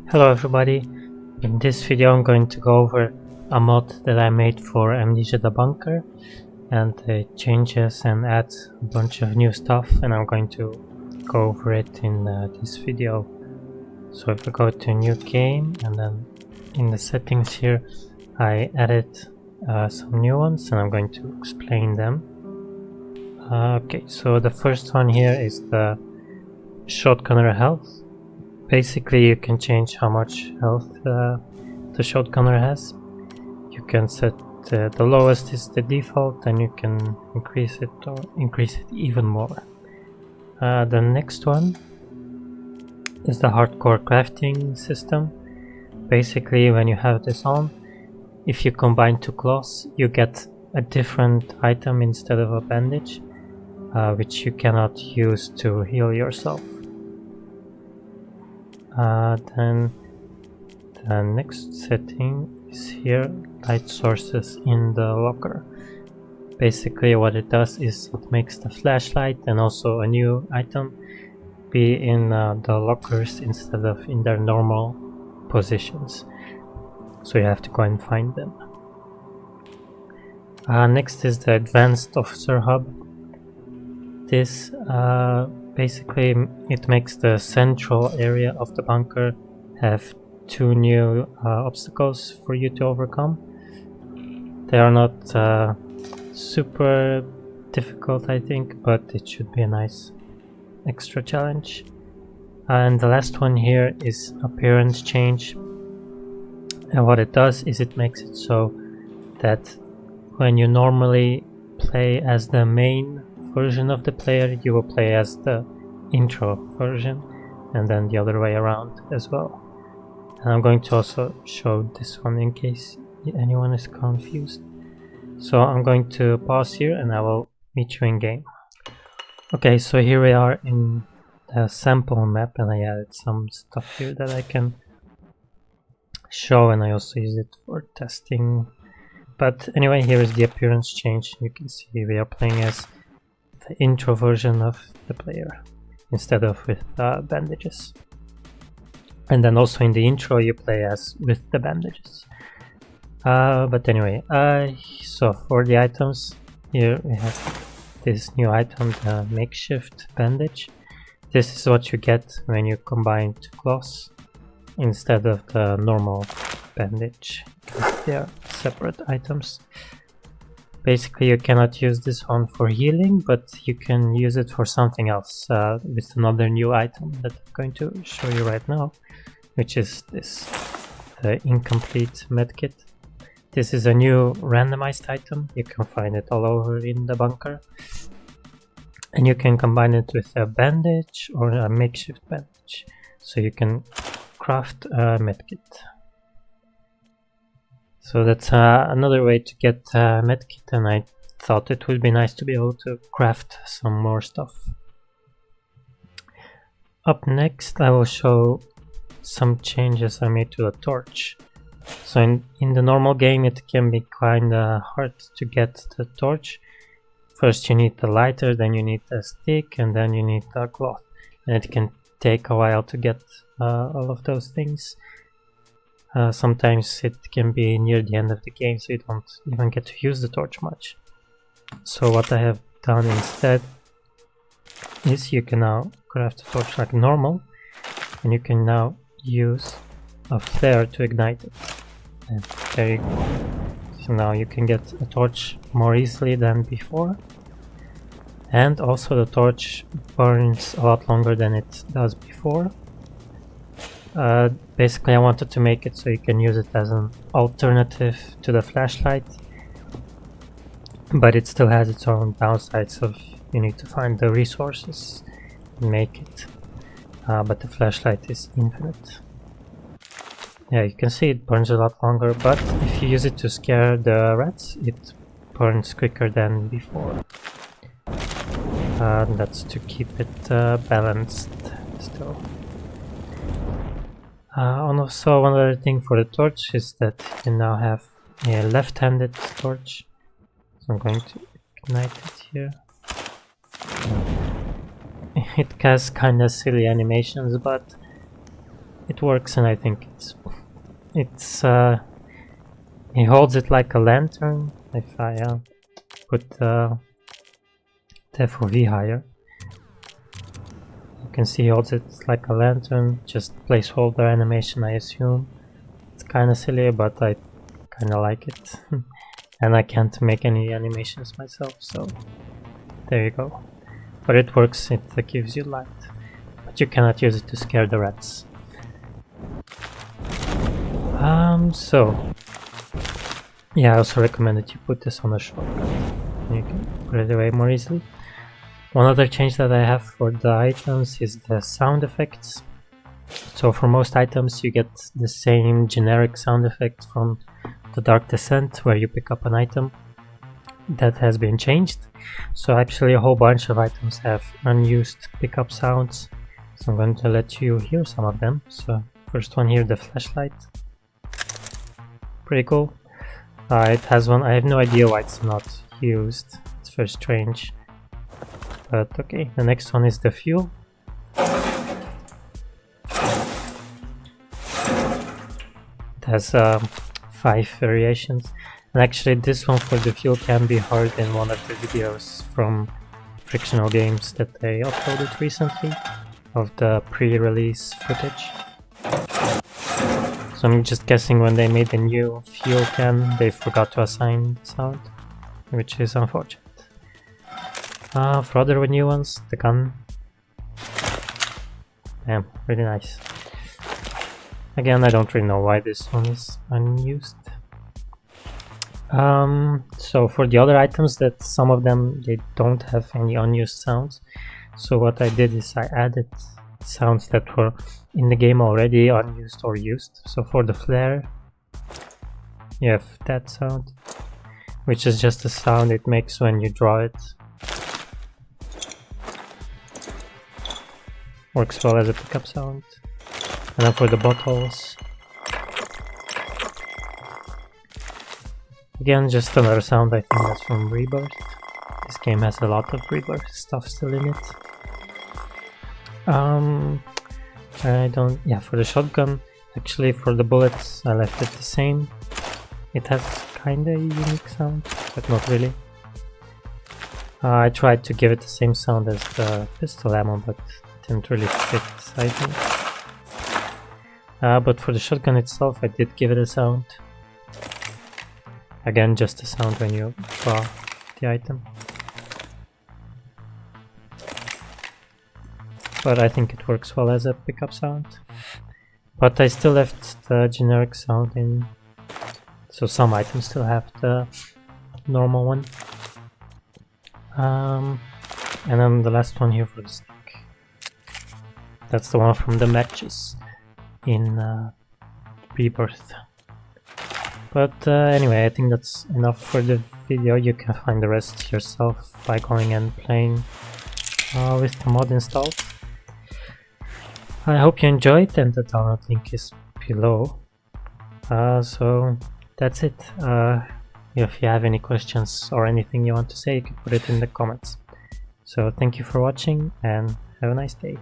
Hello everybody, in this video I'm going to go over a mod that I made for Amnesia the Bunker, and it changes and adds a bunch of new stuff, and I'm going to go over it in this video. So if I go to new game, and then in the settings here I added some new ones and I'm going to explain them. Okay, so the first one here is the shotgunner health. Basically, you can change how much health the shotgunner has. You can set the lowest is the default, and you can increase it or increase it even more. The next one is the hardcore crafting system. Basically, when you have this on, if you combine two cloths, you get a different item instead of a bandage, which you cannot use to heal yourself. Then the next setting is here, light sources in the locker. Basically what it does is it makes the flashlight and also a new item be in the lockers instead of in their normal positions, so you have to go and find them. Next is the advanced officer hub. This basically it makes the central area of the bunker have two new obstacles for you to overcome. They are not super difficult, I think, but it should be a nice extra challenge. And the last one here is appearance change, and what it does is it makes it so that when you normally play as the main version of the player, you will play as the intro version, and then the other way around as well. And I'm going to also show this one in case anyone is confused. So I'm going to pause here and I will meet you in game. Okay, so here we are in the sample map, and I added some stuff here that I can show, and I also use it for testing. But anyway, here is the appearance change. You can see we are playing as the intro version of the player instead of with bandages, and then also in the intro you play as with the bandages. But anyway, so for the items, here we have this new item, the makeshift bandage. This is what you get when you combine two cloths instead of the normal bandage. They are separate items. Basically, you cannot use this one for healing, but you can use it for something else with another new item that I'm going to show you right now, which is this incomplete medkit. This is a new randomized item. You can find it all over in the bunker, and you can combine it with a bandage or a makeshift bandage, so you can craft a medkit. So that's another way to get medkit, and I thought it would be nice to be able to craft some more stuff. Up next I will show some changes I made to the torch. So in the normal game it can be kinda hard to get the torch. First you need the lighter, then you need the stick, and then you need the cloth, and it can take a while to get all of those things. Sometimes it can be near the end of the game, so you don't even get to use the torch much. So what I have done instead is you can now craft a torch like normal, and you can now use a flare to ignite it. And there you go. So now you can get a torch more easily than before, and also the torch burns a lot longer than it does before. Basically I wanted to make it so you can use it as an alternative to the flashlight, but it still has its own downsides of you need to find the resources and make it, but the flashlight is infinite. Yeah, you can see it burns a lot longer, but if you use it to scare the rats, it burns quicker than before. That's to keep it balanced still. Also, one other thing for the torch is that you now have a left-handed torch. So I'm going to ignite it here. It has kinda silly animations, but it works, and I think he holds it like a lantern. If I put the FOV higher, you can see he holds it like a lantern, just placeholder animation, I assume. It's kind of silly, but I kind of like it. And I can't make any animations myself, so there you go. But it works, it gives you light. But you cannot use it to scare the rats. So yeah, I also recommend that you put this on a shortcut. You can put it away more easily. One other change that I have for the items is the sound effects. So for most items you get the same generic sound effect from the Dark Descent, where you pick up an item. That has been changed. So actually a whole bunch of items have unused pickup sounds. So I'm going to let you hear some of them. So first one here, the flashlight. Pretty cool. It has one, I have no idea why it's not used. It's very strange. But okay, the next one is the fuel. It has 5 variations. And actually this one for the fuel can be heard in one of the videos from Frictional Games that they uploaded recently of the pre-release footage. So I'm just guessing when they made the new fuel can, they forgot to assign the sound, which is unfortunate. For other new ones, the gun. Damn, really nice. Again, I don't really know why this one is unused. So for the other items, that some of them they don't have any unused sounds. So what I did is I added sounds that were in the game already unused or used. So for the flare, you have that sound, which is just a sound it makes when you draw it. Works well as a pickup sound. And then for the bottles, again, just another sound. I think that's from Rebirth. This game has a lot of Rebirth stuff still in it. Yeah, for the shotgun, actually for the bullets I left it the same. It has kinda a unique sound, but not really. I tried to give it the same sound as the pistol ammo, but it didn't really fit, I think. But for the shotgun itself, I did give it a sound. Again, just a sound when you draw the item. But I think it works well as a pickup sound. But I still left the generic sound in, so some items still have the normal one. And then the last one here for the stick. That's the one from the matches in Rebirth. But anyway, I think that's enough for the video. You can find the rest yourself by going and playing with the mod installed. I hope you enjoyed, and the download link is below. So that's it. If you have any questions or anything you want to say, you can put it in the comments. So thank you for watching and have a nice day.